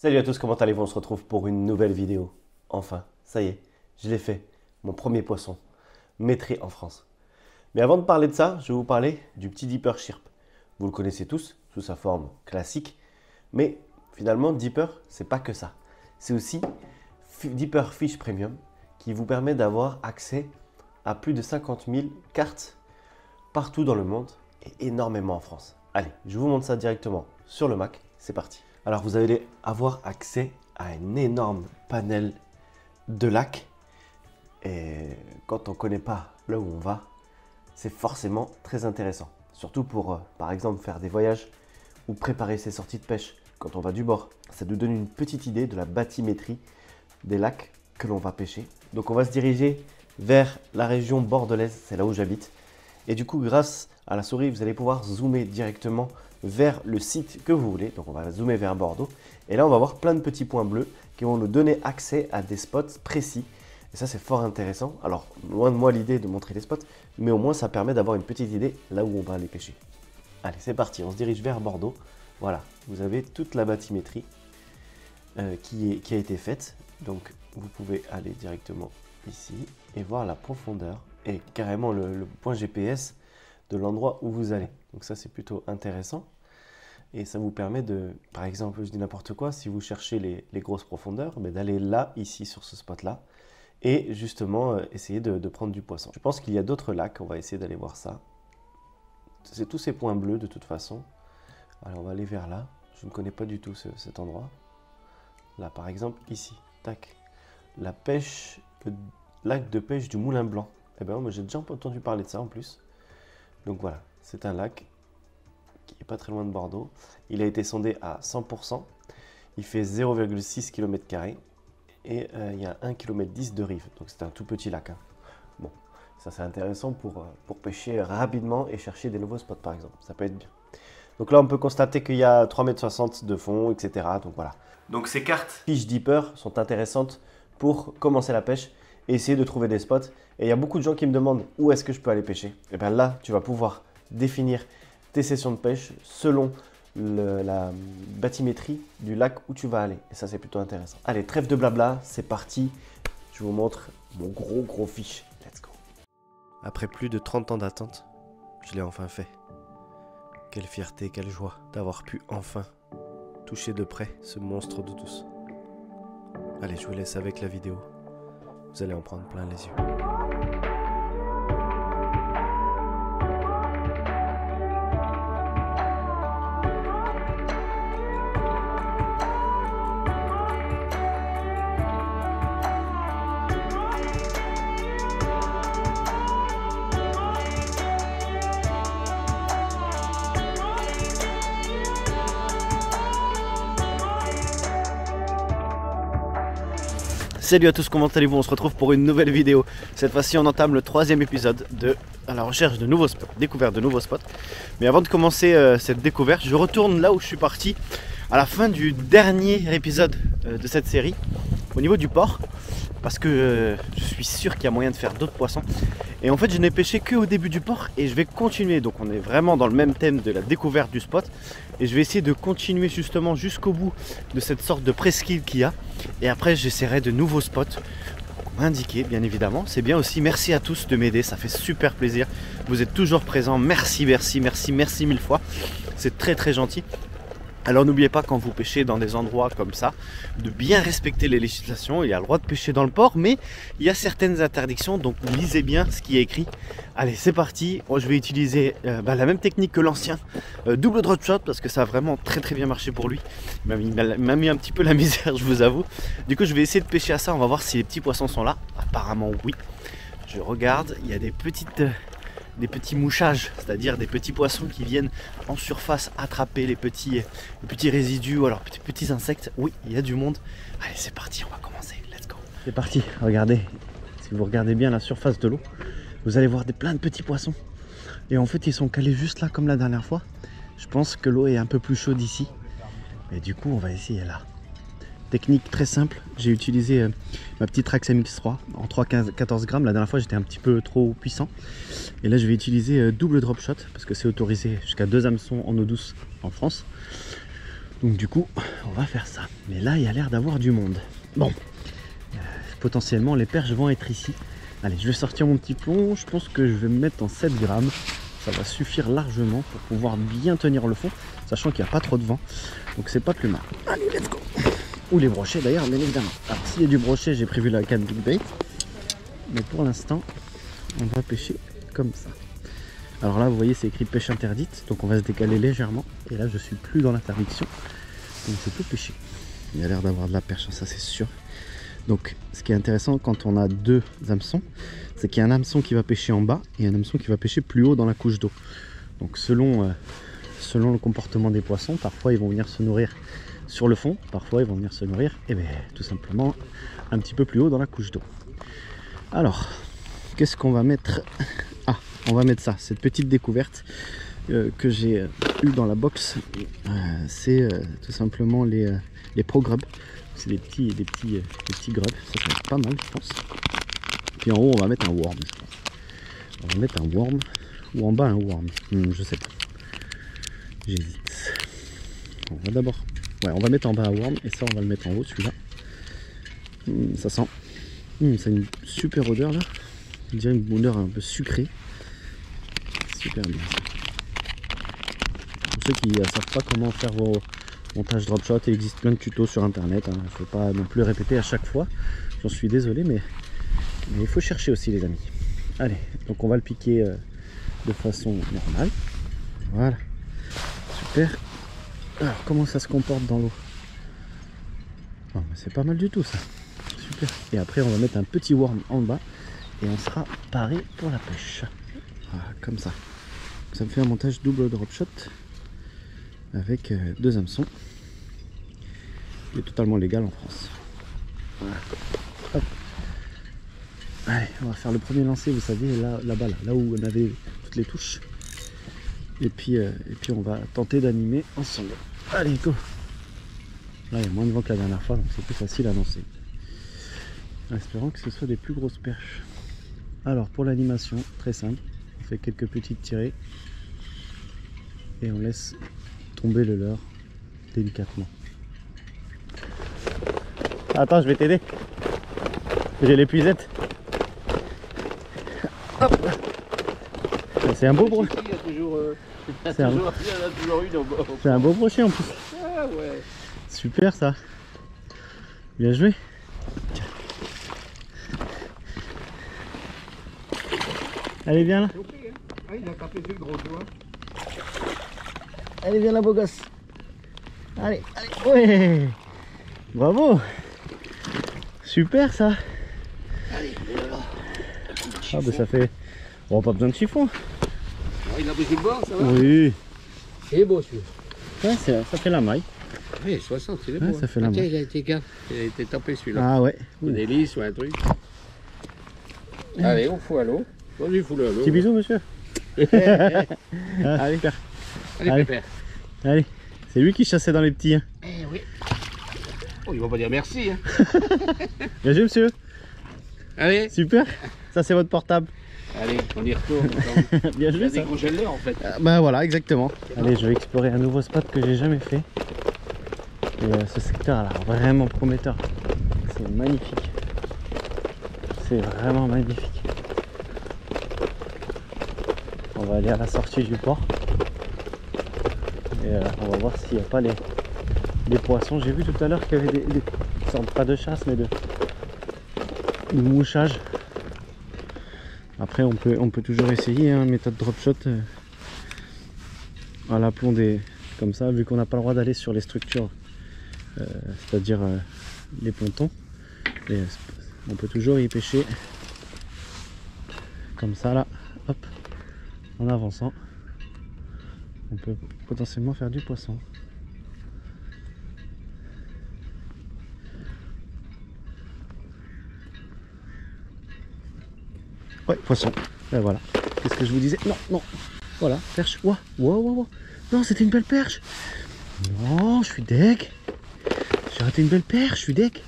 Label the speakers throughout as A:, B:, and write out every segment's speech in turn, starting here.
A: Salut à tous, comment allez-vous? On se retrouve pour une nouvelle vidéo. Enfin, ça y est, je l'ai fait. Mon premier poisson, maîtrisé en France. Mais avant de parler de ça, je vais vous parler du petit Dipper Shrimp. Vous le connaissez tous, sous sa forme classique. Mais finalement, Dipper, c'est pas que ça. C'est aussi Dipper Fish Premium qui vous permet d'avoir accès à plus de 50 000 cartes partout dans le monde et énormément en France. Allez, je vous montre ça directement sur le Mac. C'est parti. Alors vous allez avoir accès à un énorme panel de lacs. Et quand on ne connaît pas là où on va, c'est forcément très intéressant. Surtout pour, par exemple, faire des voyages ou préparer ses sorties de pêche quand on va du bord. Ça nous donne une petite idée de la bathymétrie des lacs que l'on va pêcher. Donc on va se diriger vers la région bordelaise, c'est là où j'habite. Et du coup, grâce à la souris, vous allez pouvoir zoomer directement vers le site que vous voulez. Donc on va zoomer vers Bordeaux. Et là, on va voir plein de petits points bleus qui vont nous donner accès à des spots précis. Et ça, c'est fort intéressant. Alors, loin de moi l'idée de montrer les spots, mais au moins, ça permet d'avoir une petite idée là où on va aller pêcher. Allez, c'est parti, on se dirige vers Bordeaux. Voilà, vous avez toute la bathymétrie qui a été faite. Donc, vous pouvez aller directement ici et voir la profondeur et carrément le point GPS de l'endroit où vous allez. Donc ça, c'est plutôt intéressant. Et ça vous permet de, par exemple, je dis n'importe quoi, si vous cherchez les grosses profondeurs, d'aller là, ici, sur ce spot-là, et justement essayer de prendre du poisson. Je pense qu'il y a d'autres lacs, on va essayer d'aller voir ça. C'est tous ces points bleus de toute façon. Alors on va aller vers là. Je ne connais pas du tout cet endroit. Là, par exemple, ici. Tac. La pêche, le lac de pêche du Moulin Blanc. Eh bien, moi j'ai déjà entendu parler de ça en plus. Donc voilà, c'est un lac qui n'est pas très loin de Bordeaux. Il a été sondé à 100%. Il fait 0,6 km² et il y a 1,10 km de rive. Donc c'est un tout petit lac. Hein. Bon, ça c'est intéressant pour pêcher rapidement et chercher des nouveaux spots par exemple. Ça peut être bien. Donc là on peut constater qu'il y a 3,60 m de fond, etc. Donc voilà. Donc ces cartes Fish Dipper sont intéressantes pour commencer la pêche et essayer de trouver des spots. Et il y a beaucoup de gens qui me demandent où est-ce que je peux aller pêcher. Et bien là, tu vas pouvoir définir tes sessions de pêche selon la bathymétrie du lac où tu vas aller. Et ça, c'est plutôt intéressant. Allez, trêve de blabla, c'est parti. Je vous montre mon gros fish. Let's go. Après plus de 30 ans d'attente, je l'ai enfin fait. Quelle fierté, quelle joie d'avoir pu enfin toucher de près ce monstre d'eau douce. Allez, je vous laisse avec la vidéo. Vous allez en prendre plein les yeux. Salut à tous, comment allez-vous? On se retrouve pour une nouvelle vidéo. Cette fois-ci, on entame le 3e épisode de à la recherche de nouveaux spots, découverte de nouveaux spots. Mais avant de commencer cette découverte, je retourne là où je suis parti à la fin du dernier épisode de cette série, au niveau du port, parce que je suis sûr qu'il y a moyen de faire d'autres poissons. Et en fait, je n'ai pêché qu'au début du port et je vais continuer. Donc on est vraiment dans le même thème de la découverte du spot. Et je vais essayer de continuer justement jusqu'au bout de cette sorte de presqu'île qu'il y a. Et après, j'essaierai de nouveaux spots indiqués, bien évidemment. C'est bien aussi. Merci à tous de m'aider, ça fait super plaisir. Vous êtes toujours présents. Merci mille fois. C'est très gentil. Alors n'oubliez pas, quand vous pêchez dans des endroits comme ça, de bien respecter les législations. Il y a le droit de pêcher dans le port, mais il y a certaines interdictions, donc lisez bien ce qui est écrit. Allez, c'est parti. Je vais utiliser la même technique que l'ancien double drop shot, parce que ça a vraiment très bien marché pour lui. Il m'a mis un petit peu la misère, je vous avoue. Du coup, je vais essayer de pêcher à ça. On va voir si les petits poissons sont là. Apparemment oui. Je regarde, il y a des petits mouchages, c'est-à-dire des petits poissons qui viennent en surface attraper les petits résidus ou alors petits insectes. Oui, il y a du monde. Allez, c'est parti, on va commencer. Let's go. C'est parti, regardez. Si vous regardez bien la surface de l'eau, vous allez voir plein de petits poissons. Et en fait, ils sont calés juste là comme la dernière fois. Je pense que l'eau est un peu plus chaude ici. Et du coup, on va essayer là. Technique très simple, j'ai utilisé ma petite Trax MX3 en 3,14 grammes. La dernière fois j'étais un petit peu trop puissant. Et là je vais utiliser double drop shot parce que c'est autorisé jusqu'à 2 hameçons en eau douce en France.
B: Donc du coup, on va faire ça. Mais là, il y a l'air d'avoir du monde. Bon, potentiellement les perches vont être ici. Allez, je vais sortir mon petit plomb. Je pense que je vais me mettre en 7 grammes. Ça va suffire largement pour pouvoir bien tenir le fond, sachant qu'il n'y a pas trop de vent. Donc c'est pas plus mal. Allez, let's go. Ou les brochets d'ailleurs, bien évidemment. Alors s'il y a du brochet, j'ai prévu la canne Big Bait. Mais pour l'instant, on va pêcher comme ça. Alors là, vous voyez, c'est écrit pêche interdite. Donc on va se décaler légèrement. Et là, je suis plus dans l'interdiction. Donc je peux pêcher. Il y a l'air d'avoir de la perche, ça c'est sûr. Donc ce qui est intéressant quand on a deux hameçons, c'est qu'il y a un hameçon qui va pêcher en bas et un hameçon qui va pêcher plus haut dans la couche d'eau. Donc selon le comportement des poissons, parfois ils vont venir se nourrir sur le fond, parfois ils vont venir se nourrir tout simplement un petit peu plus haut dans la couche d'eau. Alors, qu'est-ce qu'on va mettre? Ah, on va mettre ça, cette petite découverte que j'ai eu dans la box. C'est tout simplement les Pro Grub. C'est des petits grubs, ça va être pas mal je pense. Puis en haut on va mettre un worm. On va mettre un worm ou en bas un worm. Je sais pas. J'hésite. On va d'abord. Ouais, on va mettre en bas un worm et ça on va le mettre en haut celui-là. Ça sent. C'est une super odeur là. Je dirais une odeur un peu sucrée. Super bien. Pour ceux qui ne savent pas comment faire vos montages drop shot, il existe plein de tutos sur internet. Il ne faut pas non plus répéter à chaque fois. J'en suis désolé, mais il faut chercher aussi les amis. Allez, donc on va le piquer de façon normale. Voilà. Super. Alors comment ça se comporte dans l'eau? C'est pas mal du tout ça. Super. Et après on va mettre un petit worm en bas et on sera paré pour la pêche. Voilà, comme ça. Ça me fait un montage double drop shot avec deux hameçons. Il est totalement légal en France. Voilà. Hop. Allez, on va faire le premier lancer, vous savez, là-bas, là où on avait toutes les touches. Et puis on va tenter d'animer ensemble. Allez, go. Là, il y a moins de vent que la dernière fois, donc c'est plus facile à lancer. En espérant que ce soit des plus grosses perches. Alors, pour l'animation, très simple. On fait quelques petites tirées. Et on laisse tomber le leurre délicatement. Attends, je vais t'aider. J'ai l'épuisette. C'est un beau brochet. C'est un beau brochet en plus.
C: Ah ouais.
B: Super ça. Bien joué. Allez, viens là.
C: Ah, il a tapé sur le gros doigt.
B: Allez, viens là, beau gosse. Allez, allez. Ouais. Bravo. Super ça.
C: Allez,
B: Ah bah ça fait... Oh, pas besoin de chiffon.
C: il a pris le bord, ça va?
B: Oui.
C: C'est beau celui-là.
B: Ouais, ça fait la maille.
C: Oui, 60, c'est beau.
B: Ouais, ça fait la maille.
C: Il a été tapé celui-là.
B: Ah ouais.
C: Une hélice ou un truc. Allez, on fout à l'eau. Vas-y, fous-le à l'eau.
B: Petit bisou, monsieur. Allez, père.
C: Allez, pépère.
B: Allez. C'est lui qui chassait dans les petits. Hein.
C: Eh oui. Oh, il va pas dire merci. Hein.
B: Bien joué, monsieur.
C: Allez.
B: Super. Ça, c'est votre portable.
C: Allez, on y retourne.
B: Bien
C: Il y
B: joué,
C: a
B: ça.
C: des congèleurs en fait.
B: Bah voilà, exactement. Allez, je vais explorer un nouveau spot que j'ai jamais fait. Et ce secteur a l'air vraiment prometteur. C'est magnifique. C'est vraiment magnifique. On va aller à la sortie du port. Et on va voir s'il n'y a pas des poissons. J'ai vu tout à l'heure qu'il y avait des sortes, pas de chasse, mais de mouchage. Après, on peut toujours essayer, hein, méthode drop shot à l'aplomb comme ça, vu qu'on n'a pas le droit d'aller sur les structures, c'est-à-dire les pontons. Et, on peut toujours y pêcher comme ça, là, hop, en avançant. On peut potentiellement faire du poisson. Ouais, poisson. Et voilà. Qu'est-ce que je vous disais? Non, non. Voilà, perche. Wow, wow, wow, wow. Non, c'était une belle perche. Non, je suis deg. J'ai raté une belle perche, je suis deg.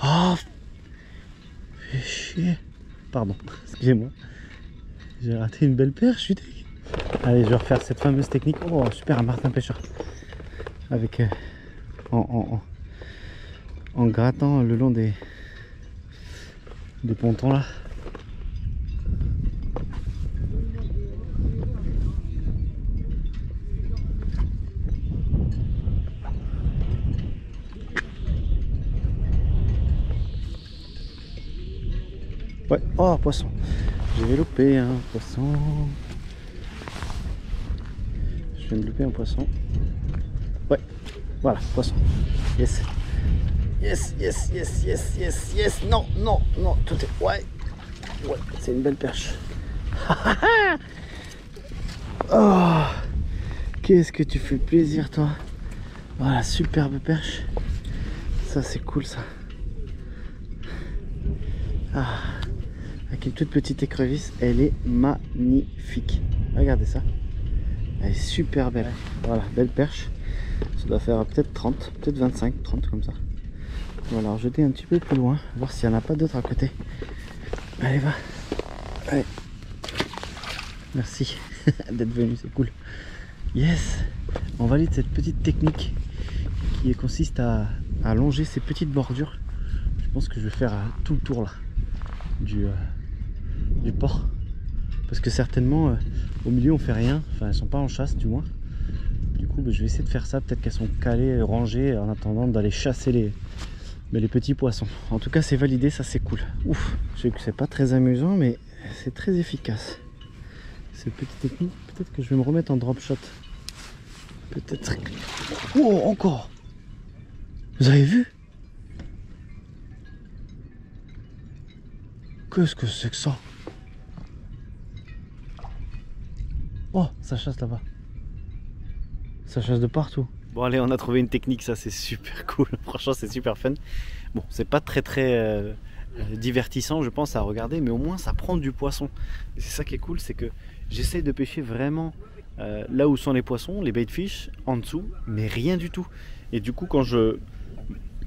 B: Oh, fais chier. Pardon, excusez-moi. J'ai raté une belle perche, je suis deg. Allez, je vais refaire cette fameuse technique. Oh, super, un martin pêcheur. Avec en grattant le long des pontons là. Ouais, oh poisson. J'ai loupé un poisson. Je viens de louper un poisson. Ouais, voilà, poisson. Yes. Yes, yes, yes, yes, yes, yes. Non, non, non, tout est... Ouais, ouais, c'est une belle perche. Oh, qu'est-ce que tu fais plaisir, toi. Voilà, superbe perche. Ça, c'est cool, ça. Ah, avec une toute petite écrevisse, elle est magnifique. Regardez ça. Elle est super belle. Voilà, belle perche. Ça doit faire peut-être 30, peut-être 25, 30 comme ça. On va la rejeter un petit peu plus loin, voir s'il n'y en a pas d'autres à côté. Allez, va. Allez. Merci d'être venu, c'est cool. Yes. On valide cette petite technique qui consiste à longer ces petites bordures. Je pense que je vais faire tout le tour là du port. Parce que certainement au milieu on fait rien, enfin elles sont pas en chasse du moins. Du coup je vais essayer de faire ça, peut-être qu'elles sont calées, rangées en attendant d'aller chasser les petits poissons. En tout cas c'est validé, ça c'est cool. Ouf, je sais que c'est pas très amusant mais c'est très efficace. Cette petite technique, peut-être que je vais me remettre en drop shot. Peut-être. Oh, encore. Vous avez vu? Qu'est-ce que c'est que ça? Oh, ça chasse là-bas. Ça chasse de partout. Bon allez, on a trouvé une technique, ça c'est super cool. Franchement c'est super fun. Bon, c'est pas très divertissant je pense à regarder, mais au moins ça prend du poisson. Et c'est ça qui est cool, c'est que j'essaie de pêcher vraiment là où sont les poissons, les bait fish, en dessous, mais rien du tout. Et du coup quand je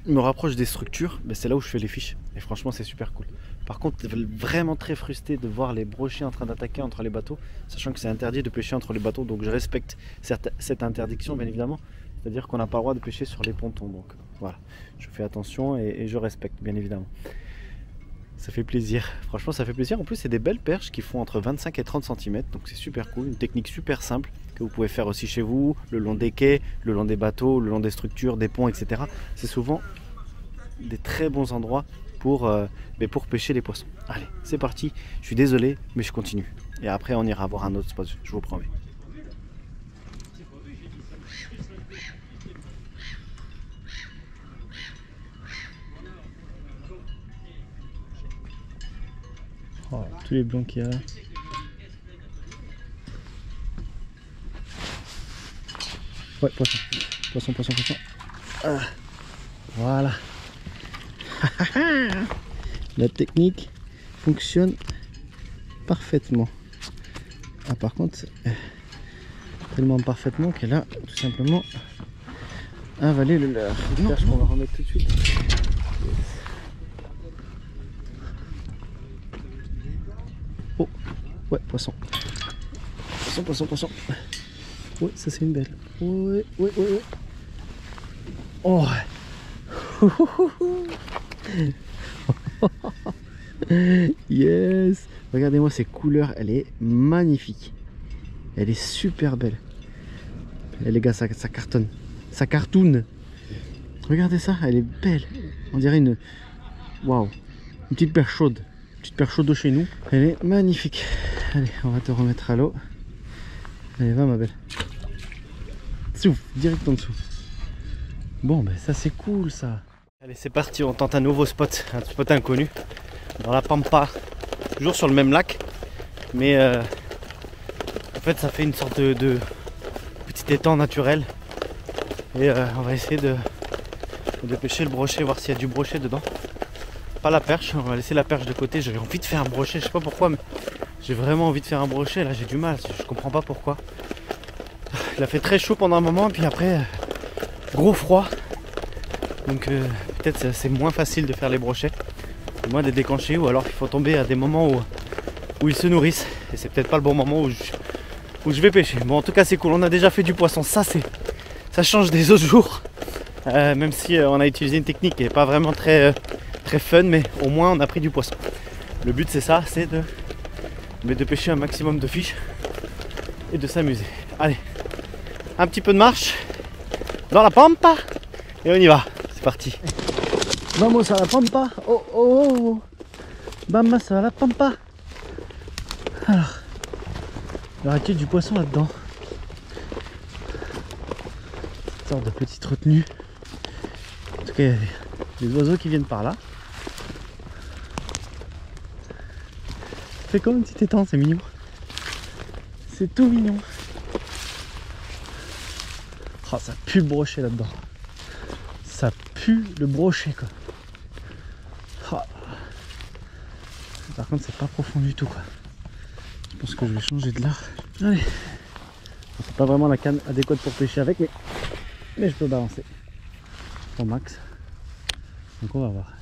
B: me rapproche des structures, ben, c'est là où je fais les fiches. Et franchement c'est super cool. Par contre vraiment très frustré de voir les brochets en train d'attaquer entre les bateaux, sachant que c'est interdit de pêcher entre les bateaux, donc je respecte cette interdiction bien évidemment. C'est-à-dire qu'on n'a pas le droit de pêcher sur les pontons, donc voilà, je fais attention et je respecte bien évidemment. Ça fait plaisir, franchement ça fait plaisir. En plus c'est des belles perches qui font entre 25 et 30 cm, donc c'est super cool, une technique super simple que vous pouvez faire aussi chez vous, le long des quais, le long des bateaux, le long des structures, des ponts, etc. C'est souvent des très bons endroits pour pêcher les poissons. Allez, c'est parti, je suis désolé mais je continue. Et après on ira voir un autre spot, je vous promets. Oh, tous les blancs qu'il y a. Ouais, poisson. Poisson, poisson, poisson. Ah, voilà. La technique fonctionne parfaitement. Ah, par contre, tellement parfaitement qu'elle a tout simplement avalé le leurre. Non, on va remettre tout de suite. Oh, ouais, poisson. Poisson, poisson, poisson. Ouais, ça c'est une belle. Ouais, ouais, ouais, ouais. Oh. Yes. Regardez-moi ces couleurs, elle est magnifique. Elle est super belle. Et les gars, ça cartonne. Ça cartoune. Regardez ça, elle est belle. On dirait une... Waouh. Une petite perche chaude. Une petite perche chaude de chez nous. Elle est magnifique. Allez, on va te remettre à l'eau. Allez, va ma belle. Souffle, direct en dessous. Bon, ben ça c'est cool ça. Allez, c'est parti, on tente un nouveau spot. Un spot inconnu. Dans la Pampa. Toujours sur le même lac. Mais en fait, ça fait une sorte de petit étang naturel. Et on va essayer de pêcher le brochet, voir s'il y a du brochet dedans. Pas la perche, on va laisser la perche de côté. J'avais envie de faire un brochet, je sais pas pourquoi, mais j'ai vraiment envie de faire un brochet. Là, j'ai du mal, je comprends pas pourquoi. Il a fait très chaud pendant un moment, puis après, gros froid. Donc peut-être c'est moins facile de faire les brochets, moins de les décancher, ou alors il faut tomber à des moments où ils se nourrissent. Et c'est peut-être pas le bon moment où où je vais pêcher. Bon, en tout cas, c'est cool. On a déjà fait du poisson. Ça change des autres jours. Même si on a utilisé une technique qui n'est pas vraiment très fun, mais au moins on a pris du poisson. Le but c'est ça, c'est de pêcher un maximum de fiches et de s'amuser. Allez, un petit peu de marche dans la pampa et on y va. C'est parti. Vamos a la pampa. Oh oh oh. Vamos a la pampa. Alors, y aura-t-il du poisson là-dedans? Une sorte de petite retenue. En tout cas, il y a des oiseaux qui viennent par là. Ça fait comme un petit étang, c'est mignon. C'est tout mignon. Oh, ça pue le brochet là-dedans. Ça pue le brochet quoi. Oh. Par contre, c'est pas profond du tout quoi. Je pense que je vais changer de l'art. Allez. C'est pas vraiment la canne adéquate pour pêcher avec, mais je peux balancer au max. Donc on va voir.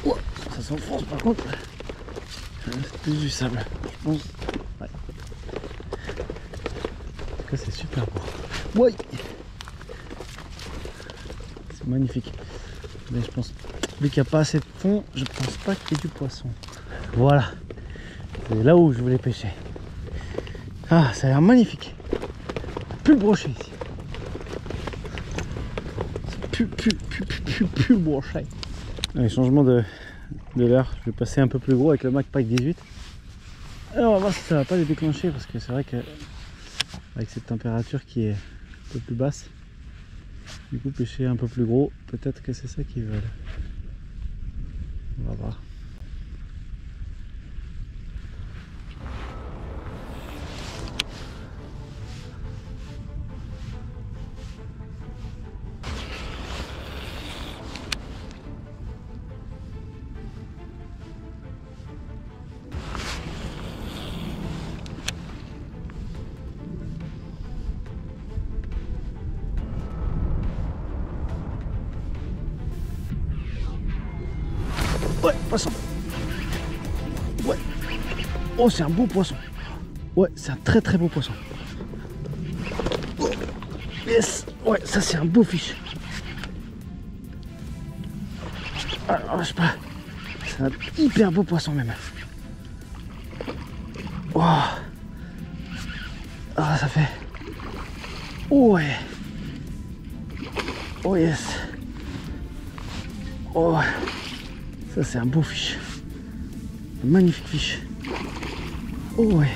B: Oh, ça s'enfonce par contre. C'est plus du sable, je pense. Ouais. En tout cas, c'est super beau. Ouais. C'est magnifique. Mais je pense, vu qu'il n'y a pas assez de fond, je pense pas qu'il y ait du poisson. Voilà. C'est là où je voulais pêcher. Ah, ça a l'air magnifique. Plus le brochet ici. Plus le brochet. Allez, changement de l'heure. Je vais passer un peu plus gros avec le Macpac 18. Alors on va voir si ça va pas les déclencher parce que c'est vrai que avec cette température qui est un peu plus basse, du coup pêcher un peu plus gros, peut-être que c'est ça qu'ils veulent. On va voir. Ouais, poisson. Ouais. Oh, c'est un beau poisson. Ouais, c'est un très très beau poisson. Oh, yes. Ouais, ça c'est un beau fiche. Alors, je sais pas. C'est un hyper beau poisson même. Oh. Ah, ça fait. Oh, ouais. Oh yes. Oh. Ça c'est un beau fiche. Un magnifique fiche. Oh ouais.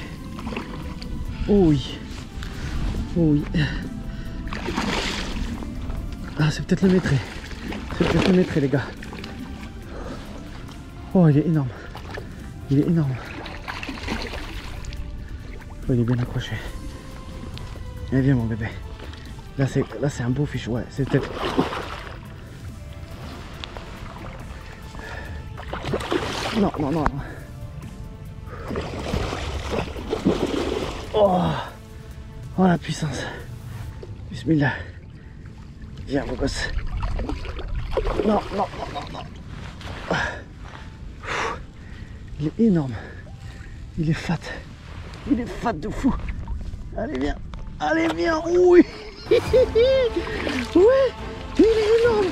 B: Oh oui. Oh oui. Ah, c'est peut-être le maîtré. C'est peut-être le maîtré les gars. Oh, il est énorme. Il est énorme. Oh, il est bien accroché. Allez, viens mon bébé. Là c'est un beau fiche. Ouais, c'est peut-être... Non, non, non. Oh, oh la puissance. Bismillah. Viens, beau gosse. Non, non, non, non, non. Il est énorme. Il est fat. Il est fat de fou. Allez, viens. Allez, viens. Oui. Ouais. Il est énorme.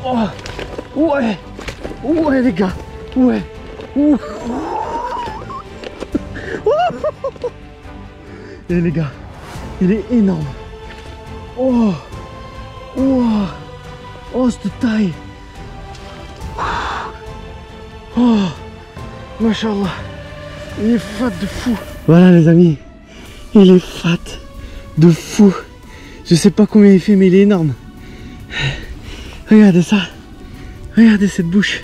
B: Oh. Ouais. Ouais les gars, ouais. Et les gars, il est énorme. Oh, oh, oh cette taille. Oh, machallah, il est fat de fou. Voilà les amis, il est fat de fou. Je sais pas combien il fait mais il est énorme. Regardez ça, regardez cette bouche.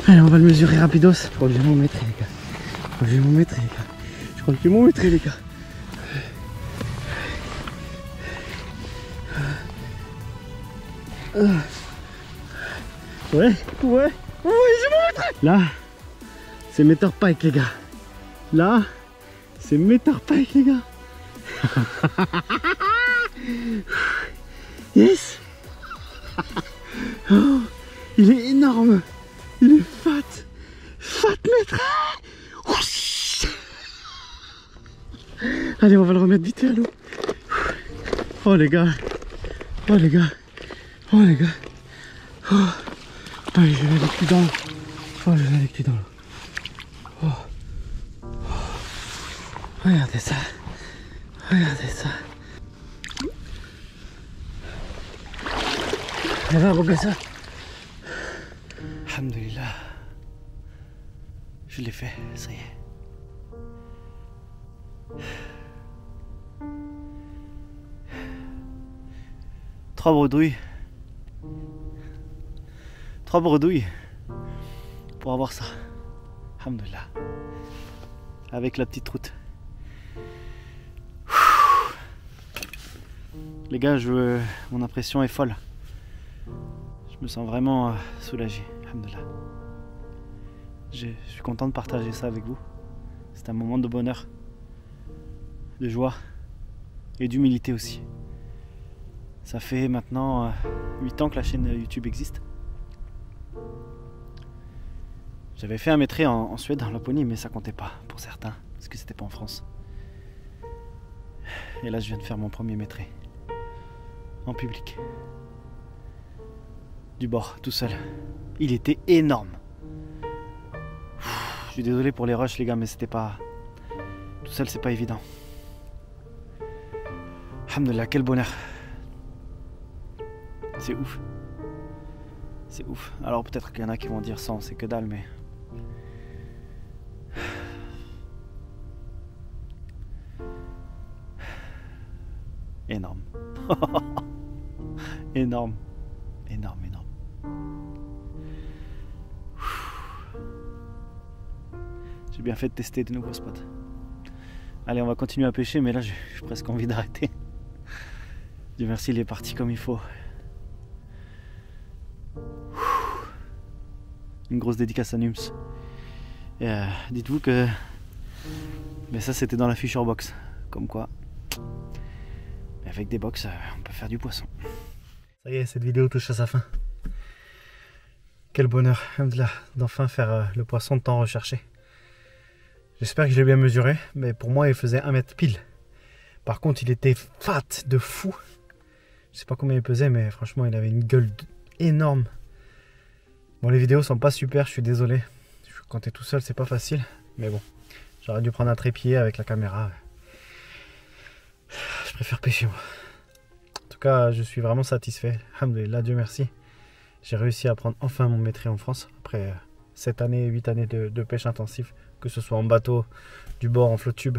B: Allez, on va le mesurer rapidos. Je crois que je vais m'en mettre les gars. Je crois que je vais m'en mettre les gars. Je crois que je vais m'en mettre les gars. Ouais, ouais, ouais, je vais m'en mettre. Là, c'est Meter Pike les gars. Là, c'est Métarpike, les gars. Yes. Oh, il est énorme. Il est fat. Fat métral. Allez, on va le remettre vite à l'eau. Oh les gars. Oh les gars. Oh les gars. Oh, allez, je vais aller plus dans l'eau. Oh, je vais aller plus dans l'eau. Oh. Regardez ça. Regardez ça. Elle va regarder ça. Alhamdulillah. Je l'ai fait, ça y est. Trois bredouilles pour avoir ça. Alhamdulillah. Avec la petite route. Les gars, mon impression est folle. Je me sens vraiment soulagé. Alhamdulillah. Je suis content de partager ça avec vous. C'est un moment de bonheur, de joie et d'humilité aussi. Ça fait maintenant 8 ans que la chaîne YouTube existe. J'avais fait un métrait en Suède, en Laponie, mais ça comptait pas pour certains, parce que c'était pas en France. Et là, je viens de faire mon premier métrait. En public. Du bord, tout seul. Il était énorme. Je suis désolé pour les rushs, les gars, mais c'était pas... Tout seul, c'est pas évident. Alhamdulillah, quel bonheur. C'est ouf. C'est ouf. Alors peut-être qu'il y en a qui vont dire 100, c'est que dalle, mais... Énorme. Énorme. Énorme, énorme. J'ai bien fait de tester de nouveaux spots. Allez, on va continuer à pêcher, mais là j'ai presque envie d'arrêter. Dieu merci, il est parti comme il faut. Une grosse dédicace à Nums. Et dites-vous que... Mais ça c'était dans la Fisher Box. Comme quoi... Avec des box, on peut faire du poisson. Ça y est, cette vidéo touche à sa fin. Quel bonheur, d'enfin faire le poisson de temps recherché. J'espère que je l'ai bien mesuré, mais pour moi il faisait 1 mètre pile. Par contre il était fat de fou. Je sais pas combien il pesait, mais franchement il avait une gueule énorme. Bon, les vidéos sont pas super, je suis désolé. Quand t'es tout seul c'est pas facile, mais bon. J'aurais dû prendre un trépied avec la caméra. Je préfère pêcher moi. En tout cas, je suis vraiment satisfait. Alhamdulillah, Dieu merci. J'ai réussi à prendre enfin mon métrait en France. Après 7 années, 8 années de pêche intensive. Que ce soit en bateau, du bord, en flotte tube.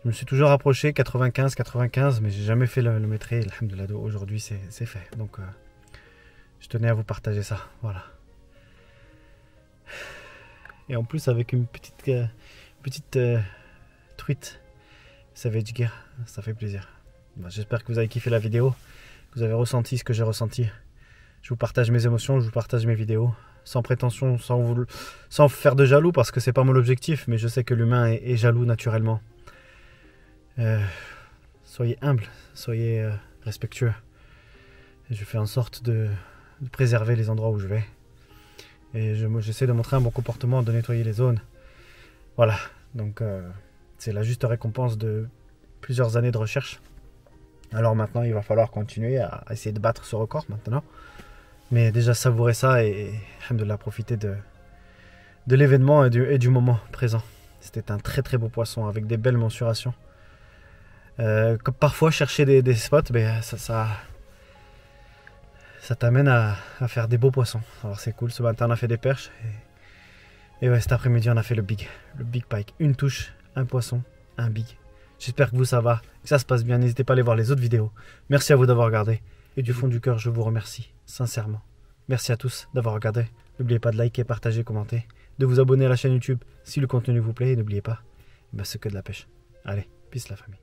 B: Je me suis toujours approché, 95, mais j'ai jamais fait le métrait. Alhamdulillah, aujourd'hui c'est fait. Donc je tenais à vous partager ça. Voilà. Et en plus avec une petite truite. Savage Gear, ça fait plaisir. Bah, j'espère que vous avez kiffé la vidéo, que vous avez ressenti ce que j'ai ressenti. Je vous partage mes émotions, je vous partage mes vidéos, sans prétention, sans faire de jaloux, parce que c'est pas mon objectif, mais je sais que l'humain est jaloux naturellement. Soyez humble, soyez respectueux. Et je fais en sorte de préserver les endroits où je vais. Et j'essaie de montrer un bon comportement, de nettoyer les zones. Voilà, donc... c'est la juste récompense de plusieurs années de recherche. Alors maintenant, il va falloir continuer à essayer de battre ce record maintenant. Mais déjà savourer ça et alhamdoulilah, profiter de l'événement et du moment présent. C'était un très très beau poisson avec des belles mensurations. Comme parfois chercher des spots, ben, ça t'amène à faire des beaux poissons. Alors c'est cool, ce matin on a fait des perches. Et ouais, cet après-midi on a fait le big pike. Une touche. Un poisson, un big. J'espère que vous ça va, que ça se passe bien. N'hésitez pas à aller voir les autres vidéos. Merci à vous d'avoir regardé. Et du fond du cœur, je vous remercie, sincèrement. Merci à tous d'avoir regardé. N'oubliez pas de liker, partager, commenter. De vous abonner à la chaîne YouTube si le contenu vous plaît. Et n'oubliez pas, c'est que de la pêche. Allez, peace la famille.